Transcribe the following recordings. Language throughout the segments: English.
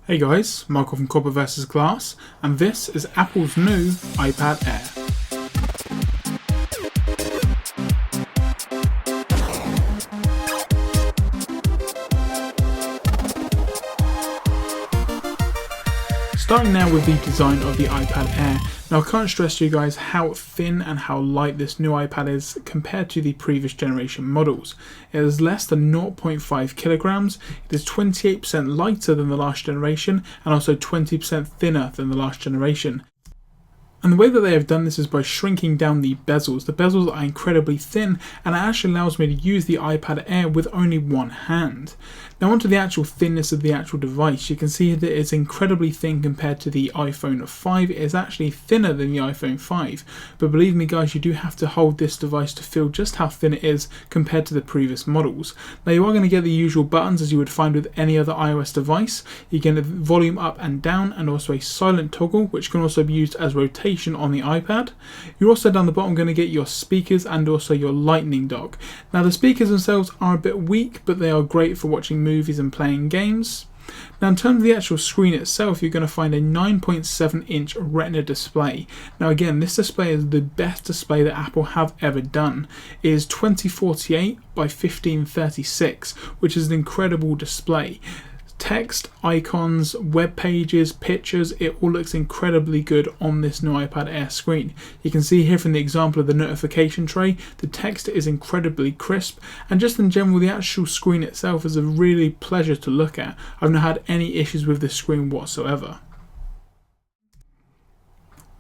Hey guys, Michael from Copper vs Glass, and this is Apple's new iPad Air. Starting now with the design of the iPad Air. Now I can't stress to you guys how thin and how light this new iPad is compared to the previous generation models. It is less than 0.5 kilograms, it is 28% lighter than the last generation and also 20% thinner than the last generation. And the way that they have done this is by shrinking down the bezels. The bezels are incredibly thin and it actually allows me to use the iPad Air with only one hand. Now onto the actual thinness of the actual device. You can see that it's incredibly thin compared to the iPhone 5. It is actually thinner than the iPhone 5. But believe me guys, you do have to hold this device to feel just how thin it is compared to the previous models. Now you are going to get the usual buttons as you would find with any other iOS device. You get a volume up and down and also a silent toggle, which can also be used as rotation on the iPad. You're also down the bottom going to get your speakers and also your lightning dock. Now the speakers themselves are a bit weak, but they are great for watching movies and playing games. Now in terms of the actual screen itself, you're going to find a 9.7 inch Retina display. Now again, this display is the best display that Apple have ever done. It is 2048 by 1536, which is an incredible display. Text, icons, web pages, pictures, it all looks incredibly good on this new iPad Air screen. You can see here from the example of the notification tray, the text is incredibly crisp, and just in general the actual screen itself is a really pleasure to look at. I've not had any issues with this screen whatsoever.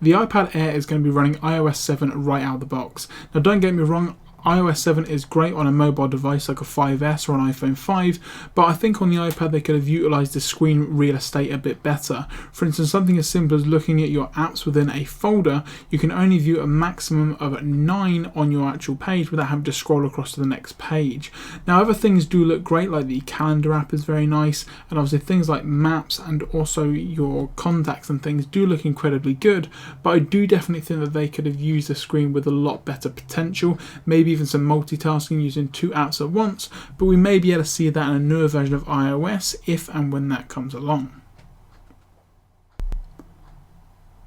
The iPad Air is going to be running iOS 7 right out of the box. Now don't get me wrong, iOS 7 is great on a mobile device like a 5S or an iPhone 5, but I think on the iPad they could have utilised the screen real estate a bit better. For instance, something as simple as looking at your apps within a folder, you can only view a maximum of 9 on your actual page without having to scroll across to the next page. Now other things do look great, like the calendar app is very nice, and obviously things like maps and also your contacts and things do look incredibly good, but I do definitely think that they could have used the screen with a lot better potential, maybe even some multitasking using 2 apps at once, but we may be able to see that in a newer version of iOS if and when that comes along.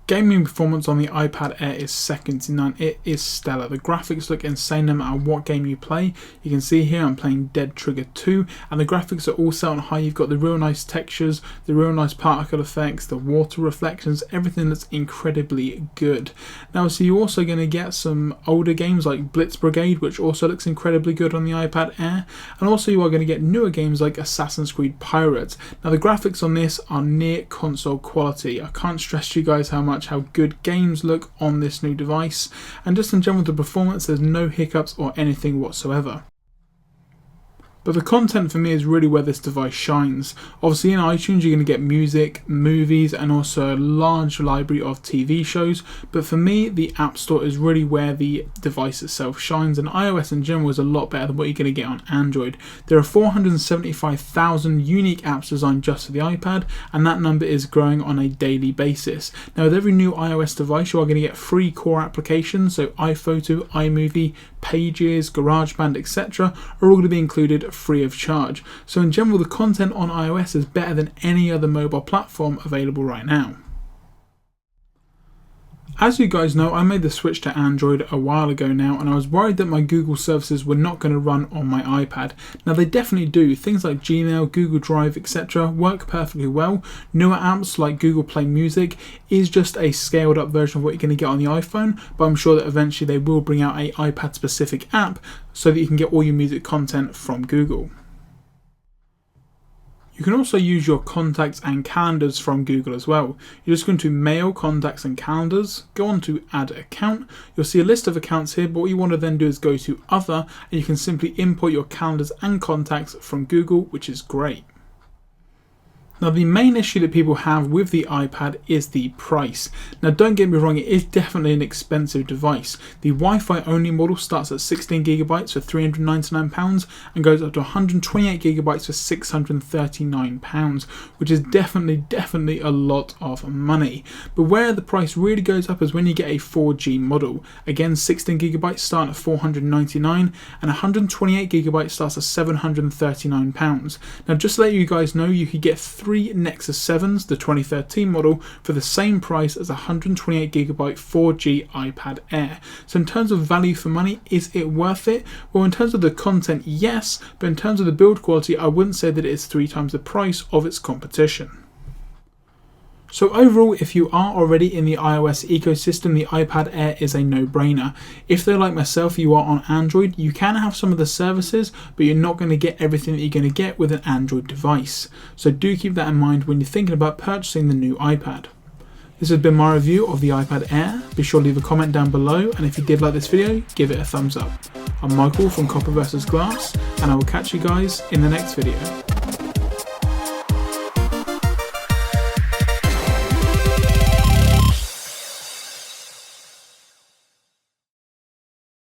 Gaming performance on the iPad Air is second to none. It is stellar. The graphics look insane no matter what game you play. You can see here I'm playing Dead Trigger 2 and the graphics are all set on high. You've got the real nice textures, the real nice particle effects, the water reflections, everything that's incredibly good. Now so you're also going to get some older games like Blitz Brigade, which also looks incredibly good on the iPad Air, and also you are going to get newer games like Assassin's Creed Pirates. Now the graphics on this are near console quality. I can't stress to you guys how good games look on this new device, and just in general the performance, there's no hiccups or anything whatsoever. But the content for me is really where this device shines. Obviously in iTunes you're going to get music, movies and also a large library of TV shows, but for me the App Store is really where the device itself shines, and iOS in general is a lot better than what you're going to get on Android. There are 475,000 unique apps designed just for the iPad, and that number is growing on a daily basis. Now with every new iOS device you are going to get free core applications, so iPhoto, iMovie, Pages, GarageBand, etc. are all going to be included free of charge. So in general the content on iOS is better than any other mobile platform available right now. As you guys know, I made the switch to Android a while ago now, and I was worried that my Google services were not going to run on my iPad. Now they definitely do. Things like Gmail, Google Drive, etc. work perfectly well. Newer apps like Google Play Music is just a scaled up version of what you're going to get on the iPhone, but I'm sure that eventually they will bring out a iPad specific app so that you can get all your music content from Google. You can also use your contacts and calendars from Google as well. You're just going to Mail, Contacts and Calendars, go on to Add Account. You'll see a list of accounts here, but what you want to then do is go to Other, and you can simply import your calendars and contacts from Google, which is great. Now the main issue that people have with the iPad is the price. Now don't get me wrong, it is definitely an expensive device. The Wi-Fi only model starts at 16GB for £399 and goes up to 128GB for £639, which is definitely a lot of money. But where the price really goes up is when you get a 4G model. Again, 16GB start at £499 and 128GB starts at £739. Now just to let you guys know, you could get 3 Nexus 7s, the 2013 model, for the same price as a 128GB 4G iPad Air. So in terms of value for money, is it worth it? Well, in terms of the content, yes, but in terms of the build quality, I wouldn't say that it is 3 times the price of its competition. So overall, if you are already in the iOS ecosystem, the iPad Air is a no-brainer. If they're like myself, you are on Android, you can have some of the services, but you're not going to get everything that you're going to get with an Android device. So do keep that in mind when you're thinking about purchasing the new iPad. This has been my review of the iPad Air. Be sure to leave a comment down below, and if you did like this video, give it a thumbs up. I'm Michael from Copper vs Glass, and I will catch you guys in the next video.